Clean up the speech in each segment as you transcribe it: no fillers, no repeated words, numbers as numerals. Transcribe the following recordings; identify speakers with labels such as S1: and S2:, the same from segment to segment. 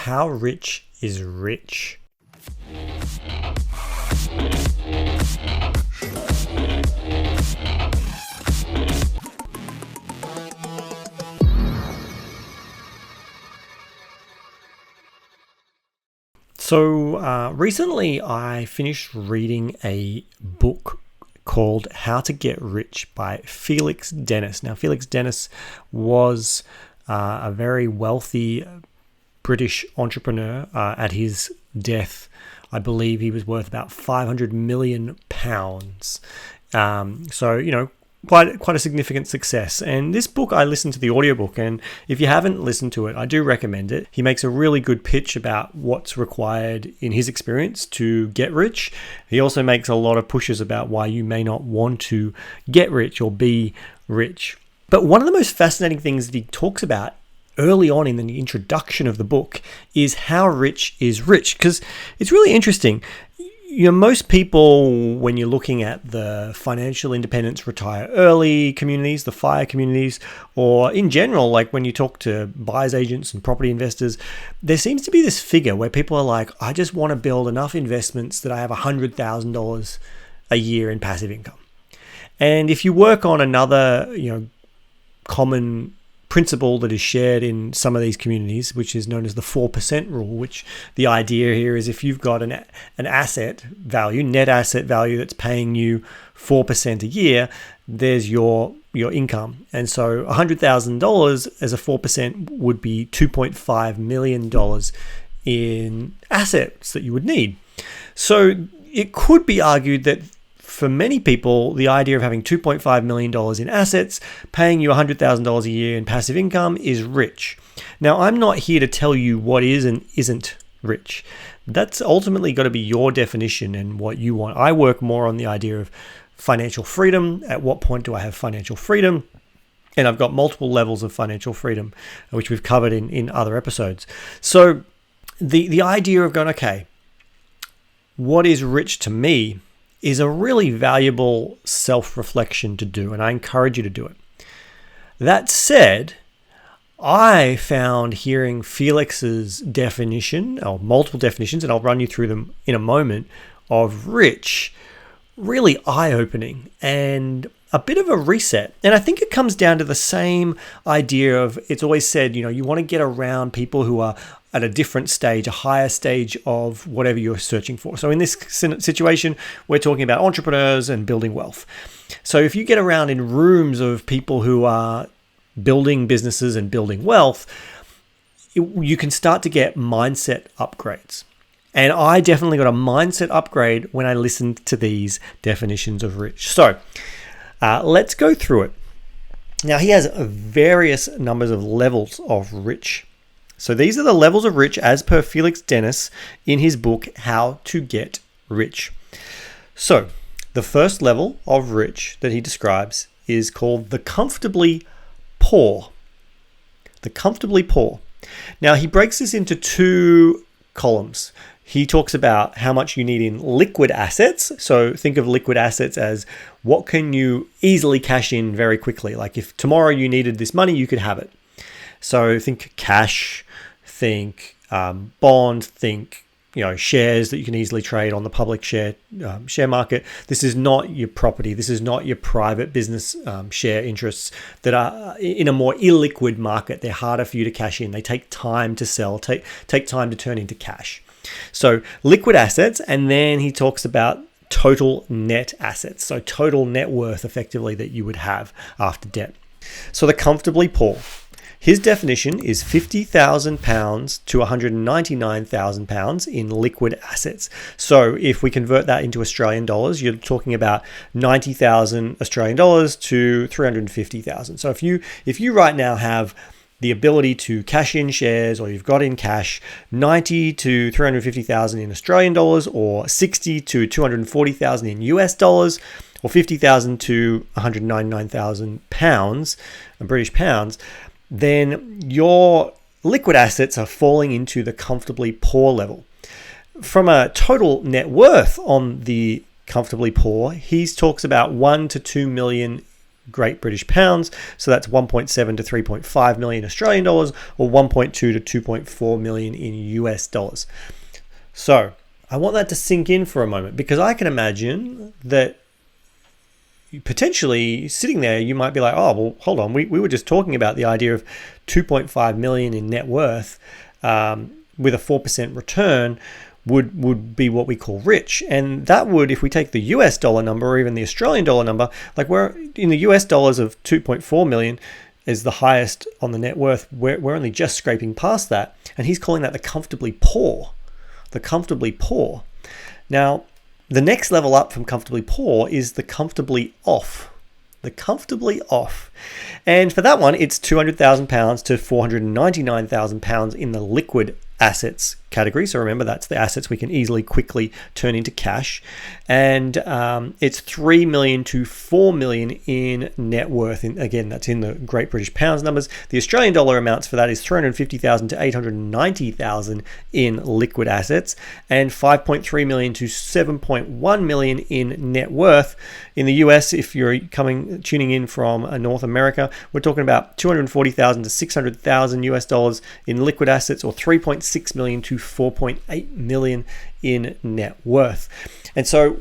S1: how rich is rich. So recently I finished reading a book called How to Get Rich by Felix Dennis. Now, Felix Dennis was a very wealthy British entrepreneur. At his death, I believe he was worth about £500 million. Quite a significant success. And this book, I listened to the audiobook, and if you haven't listened to it, I do recommend it. He makes a really good pitch about what's required in his experience to get rich. He also makes a lot of pushes about why you may not want to get rich or be rich. But one of the most fascinating things that he talks about early on in the introduction of the book is how rich is rich, because it's really interesting. Most people, when you're looking at the financial independence, retire early communities, the FIRE communities, or in general, like when you talk to buyer's agents and property investors, there seems to be this figure where people are like, I just want to build enough investments that I have $100,000 a year in passive income. And if you work on another, common principle that is shared in some of these communities, which is known as the 4% rule, which the idea here is if you've got an asset value, net asset value that's paying you 4% a year, there's your income. And so $100,000 as a 4% would be $2.5 million in assets that you would need. So it could be argued that for many people, the idea of having $2.5 million in assets, paying you $100,000 a year in passive income is rich. Now, I'm not here to tell you what is and isn't rich. That's ultimately got to be your definition and what you want. I work more on the idea of financial freedom. At what point do I have financial freedom? And I've got multiple levels of financial freedom, which we've covered in other episodes. So the idea of going, okay, what is rich to me is a really valuable self-reflection to do, and I encourage you to do it. That said, I found hearing Felix's definition, or multiple definitions, and I'll run you through them in a moment, of rich, really eye-opening and a bit of a reset. And I think it comes down to the same idea of, it's always said, you want to get around people who are at a different stage, a higher stage of whatever you're searching for. So in this situation, we're talking about entrepreneurs and building wealth. So if you get around in rooms of people who are building businesses and building wealth, you can start to get mindset upgrades. And I definitely got a mindset upgrade when I listened to these definitions of rich. So let's go through it. Now, he has various numbers of levels of rich. So these are the levels of rich as per Felix Dennis in his book, How to Get Rich. So the first level of rich that he describes is called the comfortably poor. The comfortably poor. Now, he breaks this into two columns. He talks about how much you need in liquid assets. So think of liquid assets as what can you easily cash in very quickly. Like if tomorrow you needed this money, you could have it. So think cash, think bond, think shares that you can easily trade on the public share market. This is not your property. This is not your private business share interests that are in a more illiquid market. They're harder for you to cash in. They take time to sell, take time to turn into cash. So liquid assets, and then he talks about total net assets. So total net worth effectively that you would have after debt. So the comfortably poor. His definition is £50,000 to £199,000 in liquid assets. So if we convert that into Australian dollars, you're talking about 90,000 Australian dollars to 350,000. So if you right now have the ability to cash in shares, or you've got in cash 90 to 350,000 in Australian dollars, or 60 to 240,000 in US dollars, or 50,000 to 199,000 pounds, British pounds, then your liquid assets are falling into the comfortably poor level. From a total net worth on the comfortably poor, he talks about $1 to $2 million Great British pounds. So that's 1.7 to 3.5 million Australian dollars, or 1.2 to 2.4 million in US dollars. So I want that to sink in for a moment, because I can imagine that potentially sitting there, you might be like, oh, well, hold on. We were just talking about the idea of 2.5 million in net worth with a 4% return would be what we call rich. And that would, if we take the US dollar number or even the Australian dollar number, like we're in the US dollars of 2.4 million is the highest on the net worth. We're only just scraping past that. And he's calling that the comfortably poor. The comfortably poor. Now, the next level up from comfortably poor is the comfortably off. The comfortably off. And for that one, it's £200,000 to £499,000 in the liquid assets category. So remember, that's the assets we can easily, quickly turn into cash. And it's 3 million to 4 million in net worth. And again, that's in the Great British Pounds numbers. The Australian dollar amounts for that is 350,000 to 890,000 in liquid assets, and 5.3 million to 7.1 million in net worth. In the US, if you're tuning in from North America, we're talking about 240,000 to 600,000 US dollars in liquid assets, or 3.6 million to 4.8 million in net worth. And so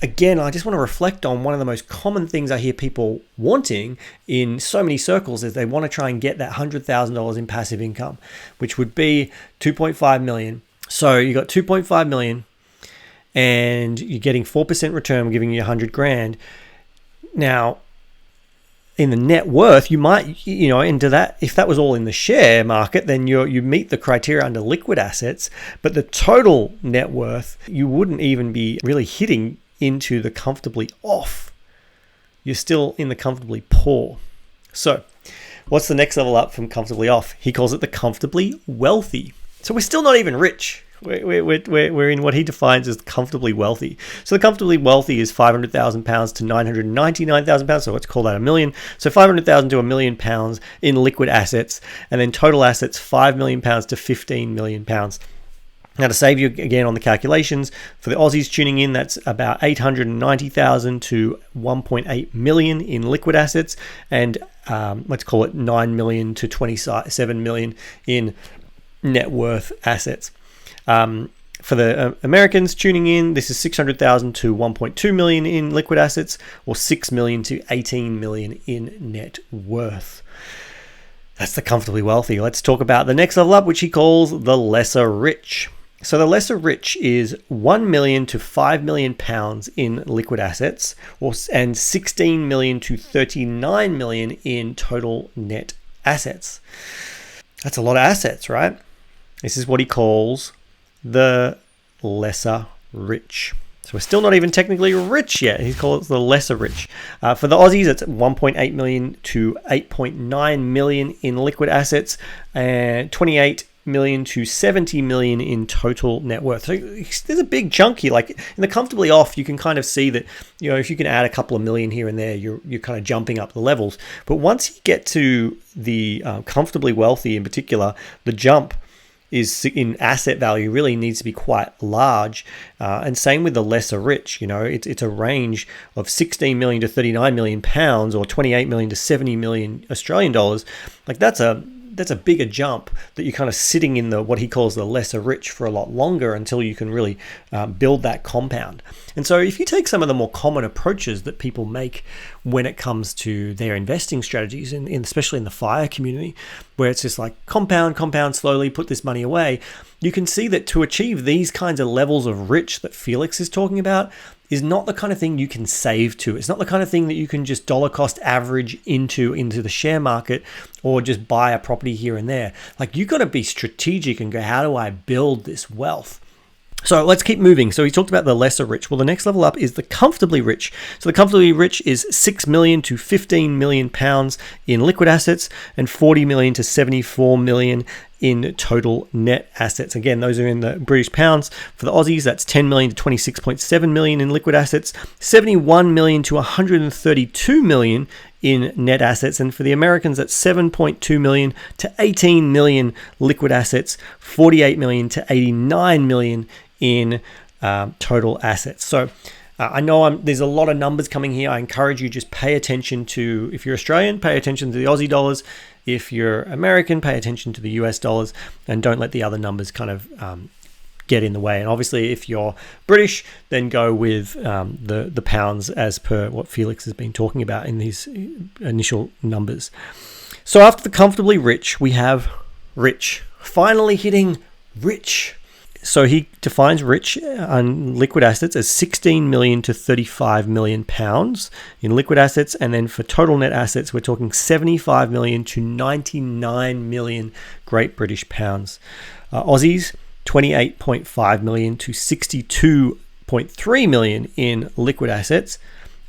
S1: again, I just want to reflect on one of the most common things I hear people wanting in so many circles is they want to try and get that $100,000 in passive income, which would be 2.5 million. So you got 2.5 million and you're getting 4% return, giving you 100 grand. Now, in the net worth, you might, into that, if that was all in the share market, then you meet the criteria under liquid assets, but the total net worth, you wouldn't even be really hitting into the comfortably off. You're still in the comfortably poor. So what's the next level up from comfortably off? He calls it the comfortably wealthy. So we're still not even rich. We're in what he defines as comfortably wealthy. So the comfortably wealthy is £500,000 to £999,000. So let's call that $1 million. So £500,000 to £1 million in liquid assets, and then total assets £5 million to £15 million. Now, to save you again on the calculations, for the Aussies tuning in, that's about 890,000 to 1.8 million in liquid assets, and let's call it 9 million to 27 million in net worth assets. For the Americans tuning in, this is 600,000 to 1.2 million in liquid assets, or 6 million to 18 million in net worth. That's the comfortably wealthy. Let's talk about the next level up, which he calls the lesser rich. So the lesser rich is 1 million to 5 million pounds in liquid assets, and 16 million to 39 million in total net assets. That's a lot of assets, right? This is what he calls the lesser rich. So we're still not even technically rich yet. He calls it the lesser rich. For the Aussies, it's 1.8 million to 8.9 million in liquid assets, and 28 million to 70 million in total net worth. So there's a big chunk here. Like in the comfortably off, you can kind of see that, if you can add a couple of million here and there, you're kind of jumping up the levels. But once you get to the comfortably wealthy in particular, the jump is in asset value really needs to be quite large, and same with the lesser rich. It's a range of 16 million to 39 million pounds, or 28 million to 70 million Australian dollars. Like that's a bigger jump that you're kind of sitting in what he calls the lesser rich for a lot longer until you can really build that compound. And so if you take some of the more common approaches that people make when it comes to their investing strategies, especially in the FIRE community, where it's just like compound slowly, put this money away, you can see that to achieve these kinds of levels of rich that Felix is talking about is not the kind of thing you can save to. It's not the kind of thing that you can just dollar cost average into the share market, or just buy a property here and there. Like, you've got to be strategic and go, how do I build this wealth? So let's keep moving. So he talked about the lesser rich. Well, the next level up is the comfortably rich. So the comfortably rich is 6 million to 15 million pounds in liquid assets, and 40 million to 74 million in total net assets. Again, those are in the British pounds. For the Aussies, that's 10 million to 26.7 million in liquid assets, 71 million to 132 million in net assets. And for the Americans, that's 7.2 million to 18 million liquid assets, 48 million to 89 million in total assets. So I know there's a lot of numbers coming here. I encourage you, just pay attention to, if you're Australian, pay attention to the Aussie dollars. If you're American, pay attention to the US dollars, and don't let the other numbers kind of get in the way. And obviously, if you're British, then go with the pounds as per what Felix has been talking about in these initial numbers. So after the comfortably rich, we have rich. Finally hitting rich. So he defines rich on liquid assets as 16 million to 35 million pounds in liquid assets. And then for total net assets, we're talking 75 million to 99 million Great British pounds. Aussies, 28.5 million to 62.3 million in liquid assets,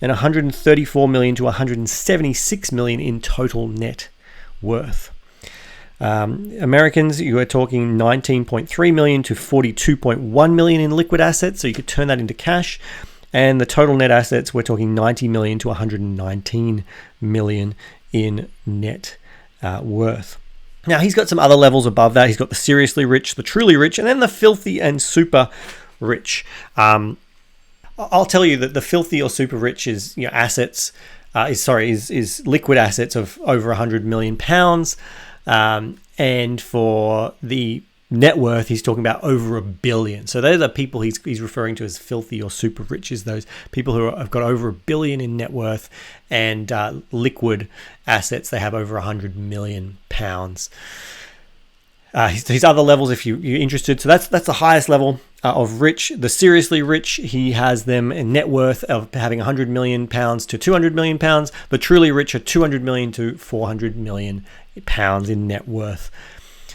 S1: and 134 million to 176 million in total net worth. Americans, you are talking 19.3 million to 42.1 million in liquid assets, so you could turn that into cash. And the total net assets, we're talking 90 million to 119 million in net worth. Now, he's got some other levels above that. He's got the seriously rich, the truly rich, and then the filthy and super rich. I'll tell you that the filthy or super rich is assets, is liquid assets of over 100 million pounds. And for the net worth, he's talking about over $1 billion. So those are people he's referring to as filthy or super rich, is those people who have got over $1 billion in net worth, and liquid assets, they have over 100 million pounds. His other levels, if you're interested, so that's the highest level of rich. The seriously rich, he has them in net worth of having 100 million pounds to 200 million pounds. The truly rich are 200 million to 400 million pounds in net worth.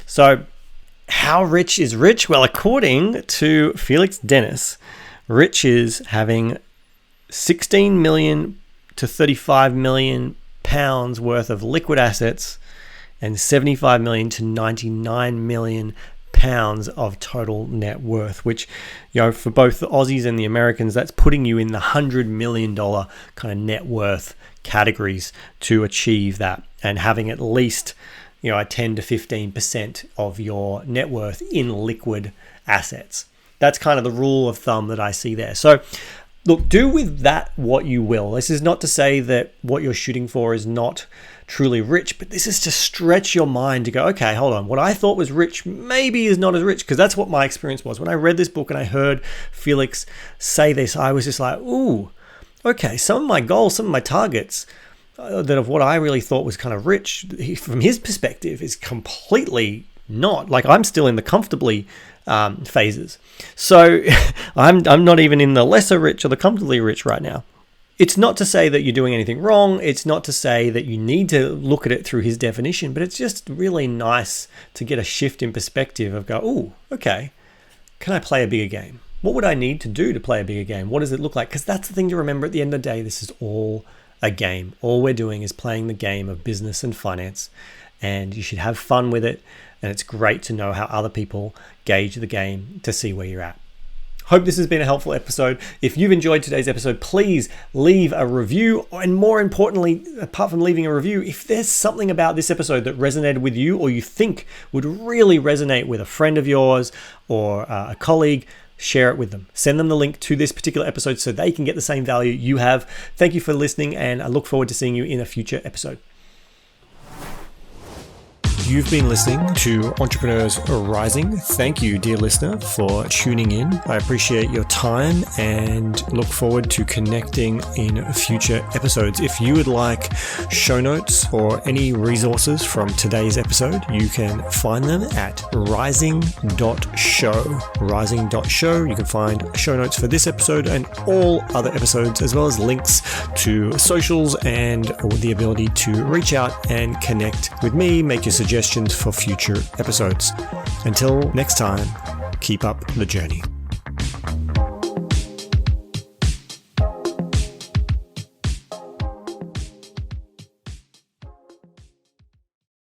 S1: So how rich is rich? Well, according to Felix Dennis, rich is having 16 million to 35 million pounds worth of liquid assets and 75 million to 99 million pounds of total net worth, which, for both the Aussies and the Americans, that's putting you in the $100 million kind of net worth categories to achieve that, and having at least, a 10 to 15% of your net worth in liquid assets. That's kind of the rule of thumb that I see there. So look, do with that what you will. This is not to say that what you're shooting for is not truly rich, but this is to stretch your mind to go, okay, hold on, what I thought was rich maybe is not as rich, because that's what my experience was. When I read this book and I heard Felix say this, I was just like, ooh, okay, some of my goals, some of my targets that of what I really thought was kind of rich, from his perspective, is completely not. Like, I'm still in the comfortably phases. So I'm not even in the lesser rich or the comfortably rich right now. It's not to say that you're doing anything wrong. It's not to say that you need to look at it through his definition, but it's just really nice to get a shift in perspective of go, oh, okay, can I play a bigger game? What would I need to do to play a bigger game? What does it look like? Because that's the thing to remember at the end of the day. This is all a game. All we're doing is playing the game of business and finance, and you should have fun with it. And it's great to know how other people gauge the game to see where you're at. Hope this has been a helpful episode. If you've enjoyed today's episode, please leave a review. And more importantly, apart from leaving a review, if there's something about this episode that resonated with you, or you think would really resonate with a friend of yours or a colleague, share it with them. Send them the link to this particular episode so they can get the same value you have. Thank you for listening, and I look forward to seeing you in a future episode. You've been listening to Entrepreneurs Rising. Thank you, dear listener, for tuning in. I appreciate your time and look forward to connecting in future episodes. If you would like show notes or any resources from today's episode, you can find them at rising.show. Rising.show. You can find show notes for this episode and all other episodes, as well as links to socials and the ability to reach out and connect with me, make your suggestions for future episodes. Until next time, keep up the journey.